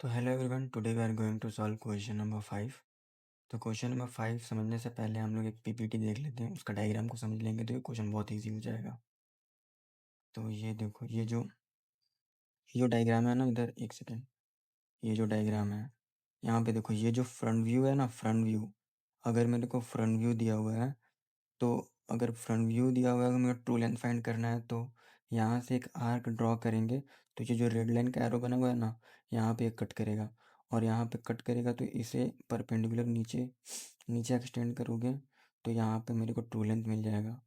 तो hello everyone, today we are going to solve question number 5। तो question number 5 समझने से पहले हम लोग एक पीपीटी देख लेते हैं, उसका डायग्राम को समझ लेंगे तो ये क्वेश्चन बहुत इजी हो जाएगा। तो ये देखो, ये जो डायग्राम है ना, इधर एक सेकेंड, ये जो डायग्राम है यहाँ पे देखो, ये जो फ्रंट व्यू है ना, फ्रंट व्यू, अगर मेरे को फ्रंट व्यू दिया हुआ है तो अगर फ्रंट व्यू दिया हुआ है, अगर मुझे ट्रू लेंथ फाइंड करना है तो यहाँ से एक आर्क ड्रॉ करेंगे। तो ये जो रेड लाइन का एरो बना हुआ है ना, यहाँ पे कट करेगा और यहाँ पे कट करेगा तो इसे परपेंडिकुलर नीचे नीचे एक्सटेंड करोगे तो यहाँ पे मेरे को ट्रू लेंथ मिल जाएगा।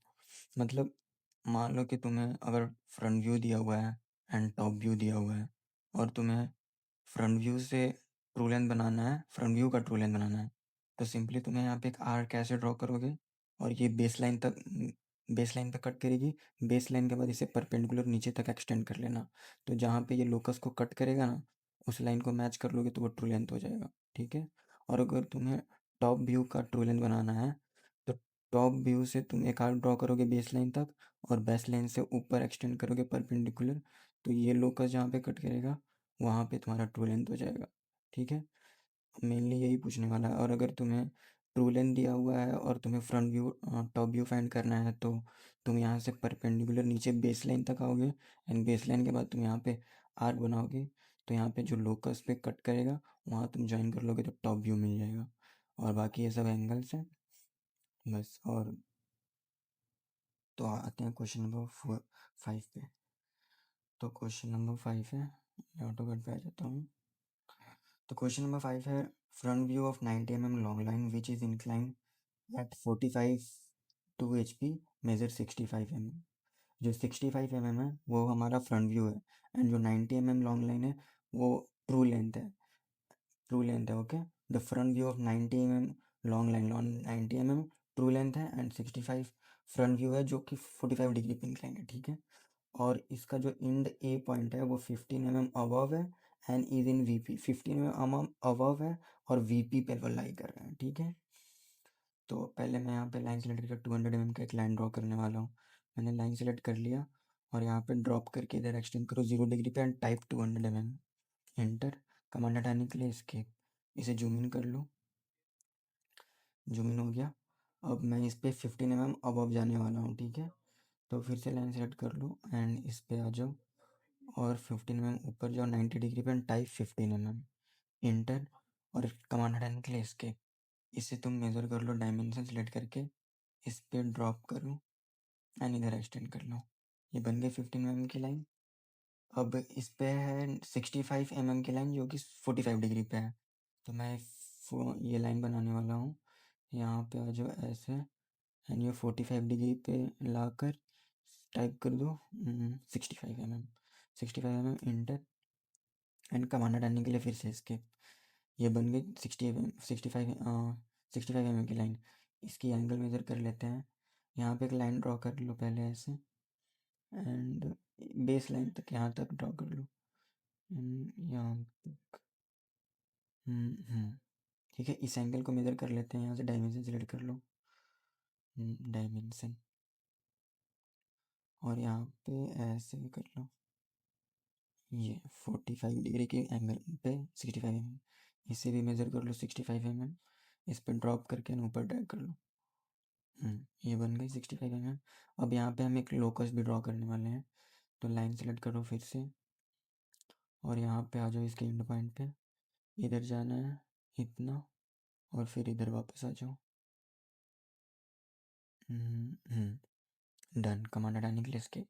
मतलब मान लो कि तुम्हें अगर फ्रंट व्यू दिया हुआ है एंड टॉप व्यू दिया हुआ है और तुम्हें फ्रंट व्यू से ट्रू लेंथ बनाना है, फ्रंट व्यू का ट्रू लेंथ बनाना है, तो सिंपली तुम्हें यहाँ पे एक आर्क कैसे ड्रॉ करोगे और ये बेस लाइन तक कट करेगी। बेस लाइन के बाद इसे परपेंडिकुलर नीचे तक एक्सटेंड कर लेना। तो जहाँ पे ये लोकस को कट करेगा ना, उस लाइन को मैच कर लोगे तो वो ट्रू लेंथ हो जाएगा। ठीक है। और अगर तुम्हें टॉप व्यू का ट्रू लेंथ बनाना है तो टॉप व्यू से तुम एक आर्क ड्रॉ करोगे बेस लाइन तक और बेस लाइन से ऊपर एक्सटेंड करोगे परपेंडिकुलर। तो ये लोकस जहाँ पे कट करेगा वहाँ पे तुम्हारा ट्रू लेंथ हो जाएगा। ठीक है। मेनली यही पूछने वाला है। और अगर तुम्हें ट्रू लेंथ दिया हुआ है और तुम्हें front view top view find करना है तो तुम यहाँ से परपेंडिकुलर नीचे बेस लाइन तक आओगे एंड बेस लाइन के बाद तुम यहाँ पे आर्क बनाओगे। तो यहाँ पे जो लोकस पे कट करेगा वहाँ तुम ज्वाइन कर लोगे तो टॉप व्यू मिल जाएगा। और बाकी ये सब एंगल्स हैं बस। और तो आते हैं क्वेश्चन नंबर 5 पे। तो क्वेश्चन नंबर 5 है, ऑटो कट पे आ जाता हूँ। तो क्वेश्चन नंबर 5 है, front view of 90 mm long line which is incline at 45 to HP measure 65 mm। जो 65 mm है वो हमारा फ्रंट व्यू है एंड जो 90 mm लॉन्ग लाइन है वो ट्रू लेंथ है। ट्रू लेंथ है, okay. The front view of 90 mm long line 90 mm true length है एंड 65 फ्रंट व्यू है जो कि 45 डिग्री पे इंक्लाइन है। ठीक है। और इसका जो इंड ए पॉइंट है वो 15 mm अबव है and is in VP. 15 mm above है और वीपी पे वो लाई कर रहे हैं। ठीक है। तो पहले मैं यहाँ पे लाइन सेलेक्ट करके 200 mm का एक लाइन ड्रॉ करने वाला हूँ। मैंने लाइन सेलेक्ट कर लिया और यहाँ पे ड्रॉप करके इधर एक्सटेंड करो 0 डिग्री पे and type 200 mm। Enter. Command हटाने के लिए एस्केप। इसे जूम इन कर लो। जूम इन हो गया। अब मैं इस पे 15 mm अबव जाने वाला हूँ। ठीक है। तो फिर से लाइन सेलेक्ट कर लो एंड इस पे आ जाओ और 15 mm ऊपर जाओ 90 डिग्री पे एंड टाइप 15 mm। इंटर। और कमांड हटाने के लिए एस्केप। इसे तुम मेज़र कर लो डायमेंशन सेलेक्ट करके, इस पे ड्रॉप करो एंड इधर एक्सटेंड कर लो। ये बन गई 15 mm की लाइन। अब इस पे है 65 mm की लाइन जो कि 45 डिग्री पे है। तो मैं ये लाइन बनाने वाला हूँ। यहाँ पे आ जाओ ऐसे एंड ये 45 डिग्री पे लाकर टाइप कर दो 65 mm। 65 mm inter and command हटाने के लिए फिर से एस्केप। ये बन गई 65 mm की लाइन। इसकी एंगल मेज़र कर लेते हैं। यहाँ पे एक लाइन ड्रॉ कर लो पहले ऐसे एंड बेस लाइन तक यहाँ तक ड्रॉ कर लो। यहाँ तक। ठीक है। इस एंगल को मेज़र कर लेते हैं। यहाँ से डायमेंशन सेलेक्ट कर लो, डायमेंशन, और यहाँ पे ऐसे कर लो। ये 45 डिग्री के एंगल पे 65 mm। इसे भी मेज़र कर लो 65 mm। इस पर ड्रॉप करके ऊपर ड्रैग कर लो। ये बन गई 65 mm। अब यहाँ पे हम एक लोकस भी ड्रॉ करने वाले हैं। तो लाइन सेलेक्ट करो फिर से और यहाँ पे आ जाओ इसके एंड पॉइंट पे। इधर जाना है इतना और फिर इधर वापस आ जाओ। डन। कमांड हटाने के लिए इसके।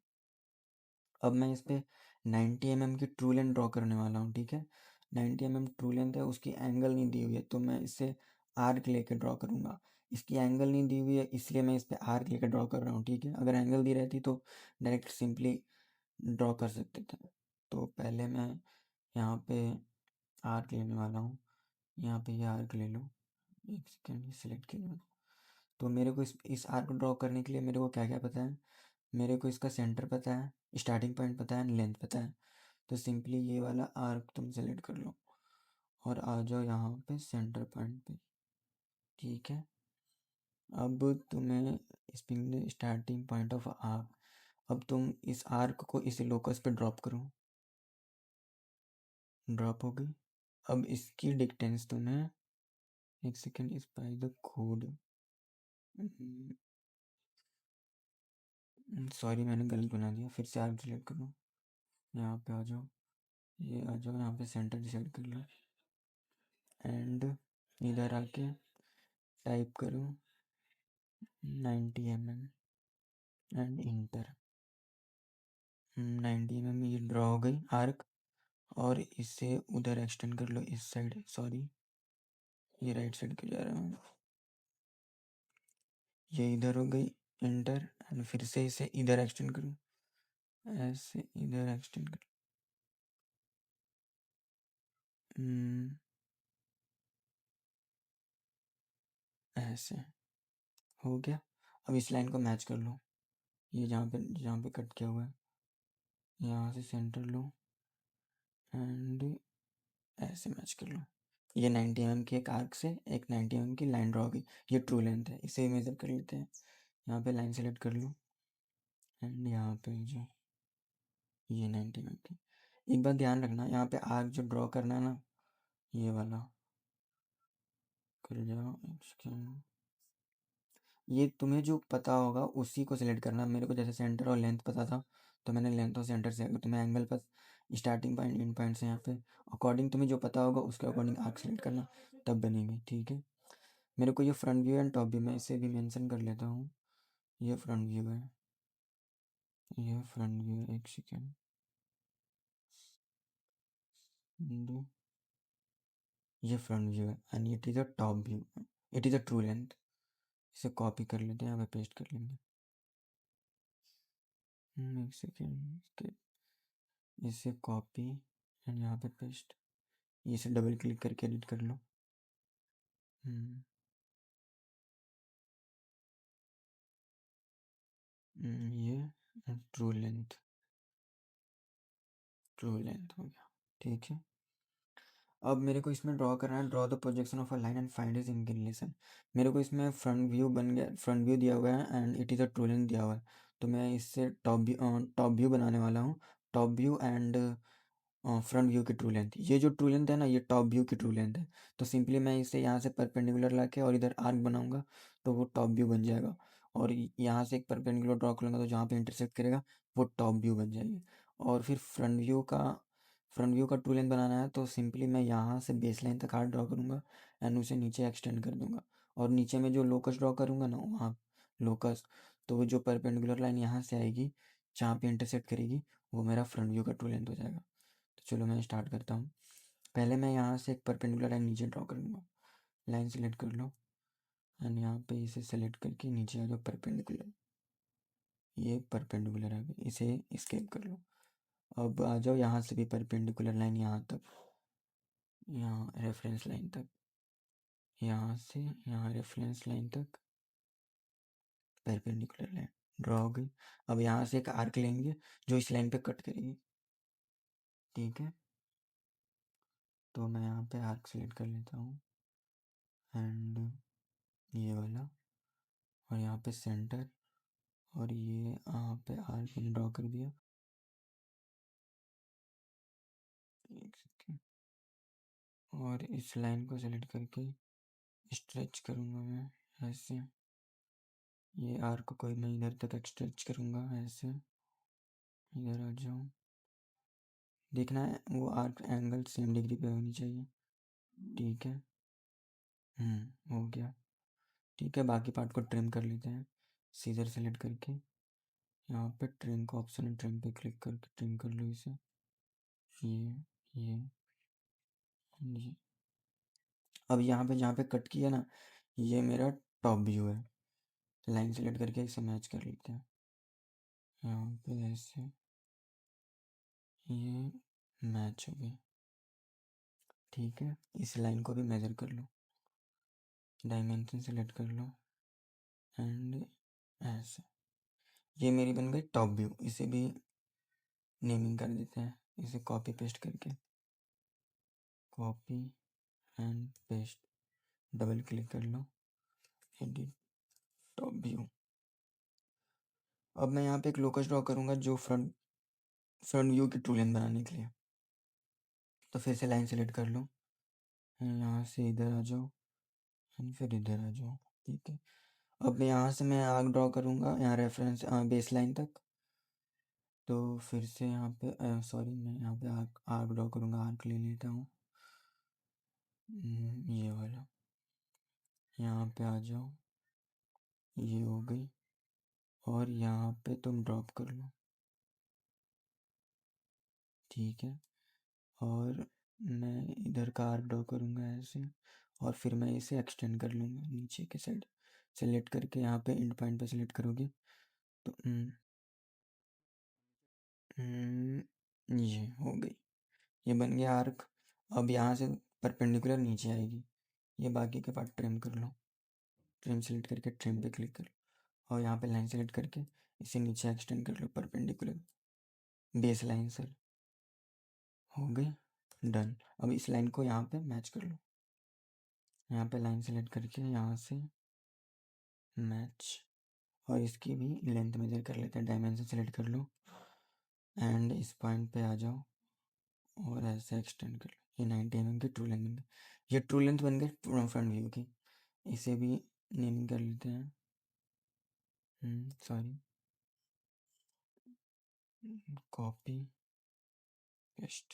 अब मैं इस पे 90 mm की ट्रू लेंथ ड्रॉ करने वाला हूँ। ठीक है। 90 mm ट्रू लेंथ है, उसकी एंगल नहीं दी हुई है तो मैं इसे आर्क लेके ड्रॉ करूँगा। इसकी एंगल नहीं दी हुई है इसलिए मैं इस पे आर्क लेके ड्रॉ कर रहा हूँ। ठीक है। अगर एंगल दी रहती तो डायरेक्ट सिंपली ड्रॉ कर सकते थे। तो पहले मैं यहाँ पे आर्क लेने वाला हूँ। यहाँ पे ये आर्क ले लो। एक सेकेंड, सिलेक्ट किया। तो मेरे को इस आर्क को ड्रॉ करने के लिए मेरे को क्या क्या पता है। मेरे को इसका सेंटर पता है, स्टार्टिंग पॉइंट पता है, लेंथ पता है। तो सिंपली ये वाला आर्क तुम सेलेक्ट कर लो और आ जाओ यहाँ पे सेंटर पॉइंट पे। ठीक है। अब तुम्हें इस पे स्टार्टिंग पॉइंट ऑफ आर्क। अब तुम इस आर्क को इस लोकस पे ड्रॉप करो। ड्रॉप हो गई। अब इसकी डिस्टेंस तुम्हें, एक सेकेंड, इस बाय द कोड, सॉरी मैंने गलत बना दिया, फिर से आर्क सिलेक्ट करो, यहाँ पे आ जाओ, ये आ जाओ, यहाँ पे सेंटर डिसाइड कर लो, एंड इधर आके टाइप करो 90 mm एंड इंटर। 90 mm ये ड्रॉ हो गई आर्क, और इसे उधर एक्सटेंड कर लो इस साइड, सॉरी ये राइट साइड क्यों जा रहा है, ये इधर हो गई इंटर, एंड फिर से इसे इधर एक्सटेंड करो, ऐसे इधर एक्सटेंड कर, ऐसे हो गया। अब इस लाइन को मैच कर लो, ये जहाँ पे कट किया हुआ है, यहाँ से सेंटर लो एंड ऐसे मैच कर लो। ये 90 mm की एक आर्क से एक 90 mm की लाइन ड्रॉ की, ये ट्रू लेंथ है, इसे मेजर कर लेते हैं। यहाँ पे लाइन सेलेक्ट कर लो एंड यहाँ पे जो ये 90 mm की, एक बात ध्यान रखना, यहाँ पे आर्क जो ड्रॉ करना है ना, ये वाला कर जाओ, ये तुम्हें जो पता होगा उसी को सिलेक्ट करना। मेरे को जैसे सेंटर और लेंथ पता था, तो मैंने लेंथ और सेंटर से, तुम्हें एंगल पर स्टार्टिंग पॉइंट एंड पॉइंट से यहाँ पे अकॉर्डिंग तुम्हें जो पता होगा उसके अकॉर्डिंग आर्क सेलेक्ट करना, तब बनेगी, ठीक है। मेरे को ये front view and top view, मैं इसे भी मेंशन कर लेता हूँ, ये फ्रंट व्यू है, ये फ्रंट व्यू है, एक सेकेंड, ये फ्रंट व्यू है and it is a top view, it is a true length. इसे कॉपी कर लेते हैं, यहाँ पे पेस्ट कर लेंगे, एक सेकेंड, इसे कॉपी एंड यहाँ पे पेस्ट, इसे डबल क्लिक करके एडिट कर लो। ये ट्रू लेंथ हो गया, ठीक है। अब मेरे को इसमें ड्रॉ करना है, draw the projection of a line and find is inclination. मेरे को इसमें फ्रंट व्यू बन गया, फ्रंट व्यू दिया हुआ है and it is a true length दिया हुआ है, तो मैं इससे टॉप व्यू बनाने वाला हूँ। Top view and front view की ट्रू लेंथ, ये जो ट्रू लेंथ है ना, ये टॉप व्यू की ट्रू लेंथ है, तो सिंपली मैं इसे यहाँ से परपेंडिकुलर ला के और इधर आर्क बनाऊंगा, तो वो टॉप व्यू बन जाएगा। और यहाँ से एक परपेंडिकुलर ड्रॉ करूँगा, तो जहाँ पे इंटरसेक्ट करेगा वो टॉप व्यू बन जाएगी। और फिर फ्रंट व्यू का ट्रू लेंथ बनाना है, तो सिंपली मैं यहाँ से बेस लाइन तक आर्क ड्रॉ करूँगा एंड उसे नीचे एक्सटेंड कर दूंगा, और नीचे में जो लोकस ड्रॉ करूँगा ना, वहाँ लोकस, तो वो जो परपेंडिकुलर लाइन यहाँ से आएगी जहाँ पे इंटरसेक्ट करेगी, वो मेरा फ्रंट व्यू का ट्रू लेंथ हो जाएगा। तो चलो मैं स्टार्ट करता हूँ। पहले मैं यहाँ से एक परपेंडिकुलर लाइन नीचे ड्रॉ कर लूँगा, लाइन सेलेक्ट कर लो एंड यहाँ पे इसे सेलेक्ट करके नीचे आ जाओ परपेंडिकुलर, ये परपेंडिकुलर है, इसे स्केप कर लो। अब आ जाओ यहाँ से भी परपेंडिकुलर लाइन यहाँ तक, यहाँ रेफरेंस लाइन तक, यहाँ से यहाँ रेफरेंस लाइन तक परपेंडिकुलर लाइन ड्रॉ हो गई। अब यहाँ से एक आर्क लेंगे जो इस लाइन पे कट करेगी, ठीक है। तो मैं यहाँ पे आर्क सेलेक्ट कर लेता हूँ एंड ये वाला, और यहाँ पे सेंटर, और ये यहाँ पे आर्क मैंने ड्रॉ कर दिया, एक सेकेंड, और इस लाइन को सेलेक्ट करके स्ट्रेच करूँगा मैं ऐसे, ये आर्क को मैं इधर तक स्ट्रेच करूँगा ऐसे, इधर आ जाऊँ, देखना है वो आर्क एंगल सेम डिग्री पे होनी चाहिए, ठीक है। हो गया, ठीक है। बाकी पार्ट को ट्रिम कर लेते हैं, सीजर सेलेक्ट करके यहाँ पे ट्रिम का ऑप्शन है, ट्रिम पे क्लिक करके ट्रिम कर लो इसे, ये ये। अब यहाँ पे जहाँ पे कट किया ना, ये मेरा टॉप व्यू है, लाइन सेलेक्ट करके इसे मैच कर लेते हैं, यहाँ पे ऐसे, ये मैच हो गई, ठीक है। इस लाइन को भी मेजर कर लो, डायमेंशन सेलेक्ट कर लो एंड ऐसे, ये मेरी बन गई टॉप व्यू। इसे भी नेमिंग कर देते हैं, इसे कॉपी पेस्ट करके, copy and paste, double click कर लो, एडिट टॉप व्यू। अब मैं यहाँ पे एक लोकस ड्रॉ करूँगा जो फ्रंट व्यू की ट्रू लेंथ बनाने के लिए, तो फिर से लाइन सेलेक्ट कर लो यहाँ से इधर आ जाओ एंड फिर इधर आ जाओ। ठीक है, अब यहाँ से मैं आर्क ड्रॉ करूँगा यहाँ रेफरेंस बेस लाइन तक। तो फिर से यहाँ पे सॉरी, मैं यहाँ पे आर्क आर्क ड्रॉ करूँगा। आर्क ले लेता हूँ ये वाला। यहाँ पे आ जाओ, ये हो गई, और यहाँ पे तुम ड्रॉप कर लो। ठीक है, और मैं इधर का आर्क ड्रॉ करूँगा ऐसे, और फिर मैं इसे एक्सटेंड कर लूँगा नीचे के साइड। सेलेक्ट करके यहाँ पे एंड पॉइंट पे सेलेक्ट करोगे तो ये हो गई, ये बन गया आर्क। अब यहाँ से परपेंडिकुलर नीचे आएगी, ये बाकी के पार्ट ट्रिम कर लो। ट्रिम सेलेक्ट करके ट्रिम पे क्लिक कर लो, और यहाँ पे लाइन सेलेक्ट करके इसे नीचे एक्सटेंड कर लो परपेंडिकुलर बेस लाइन से। हो गई, डन। अब इस लाइन को यहाँ पे मैच कर लो। यहाँ पे लाइन सेलेक्ट करके यहाँ से मैच, और इसकी भी लेंथ मेजर कर लेते हैं। डायमेंशन सेलेक्ट कर लो एंड इस पॉइंट पे आ जाओ और ऐसे एक्सटेंड कर लो। ये 90 mm की ट्रू लेंथ बन गई। ये ट्रू लेंथ बन गई फ्रंट व्यू की। इसे भी नेमिंग कर लेते हैं। Sorry, copy paste.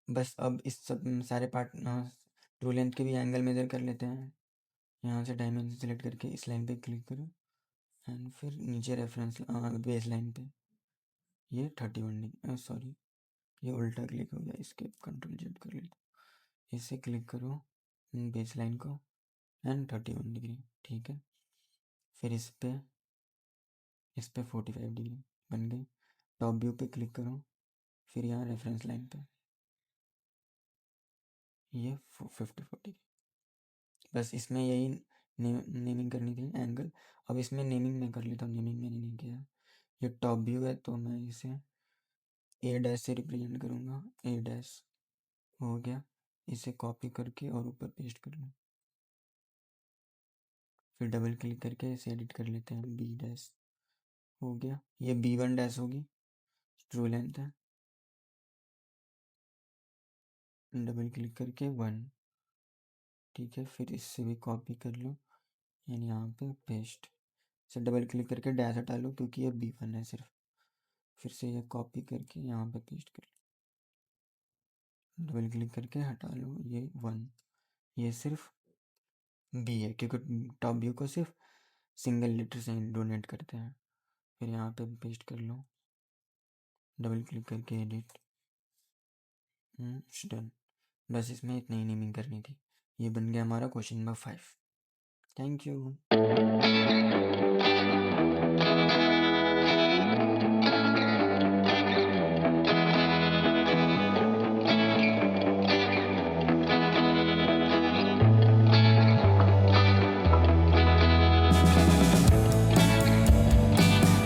बस अब इस सब सारे पार्ट ट्रू लेंथ के भी एंगल मेजर कर लेते हैं। यहाँ से डायमेंशन सेलेक्ट करके इस लाइन पे क्लिक करो एंड फिर नीचे रेफरेंस बेस लाइन पे ये 31 डिग्री, सॉरी ये उल्टा क्लिक हो गया, इसके कंट्रोल जेड कर लेते। इसे क्लिक करो बेस लाइन को एंड 31 डिग्री। ठीक है, फिर इस पे 45 डिग्री बन गई। टॉप व्यू पे क्लिक करो, फिर यहाँ रेफरेंस लाइन पे ये 54 डिग्री। बस इसमें यही नेमिंग करनी थी एंगल। अब इसमें नेमिंग मैं कर लेता हूँ, नेमिंग मैंने नहीं किया। ये टॉप व्यू है तो मैं इसे ए डैश से रिप्रेजेंट करूँगा। ए डैश हो गया, इसे कॉपी करके और ऊपर पेस्ट कर लूँ। फिर डबल क्लिक करके इसे एडिट कर लेते हैं। बी डैश हो गया, ये B1 डैश होगी, ट्रू लेंथ है। डबल क्लिक करके 1। ठीक है, फिर इससे भी कॉपी कर लो यानी यहाँ पे पेस्ट। इसे डबल क्लिक करके डैश हटा लो क्योंकि ये B1 है सिर्फ। फिर से ये कॉपी करके यहाँ पे पेस्ट कर लो। डबल क्लिक करके हटा लो ये 1। ये सिर्फ B है क्योंकि टॉप व्यू को सिर्फ सिंगल लेटर से डोनेट करते हैं। फिर यहाँ पे पेस्ट कर लो, डबल क्लिक करके एडिट, डन। बस इसमें इतनी ही नेमिंग करनी थी। ये बन गया हमारा क्वेश्चन नंबर 5। Thank you.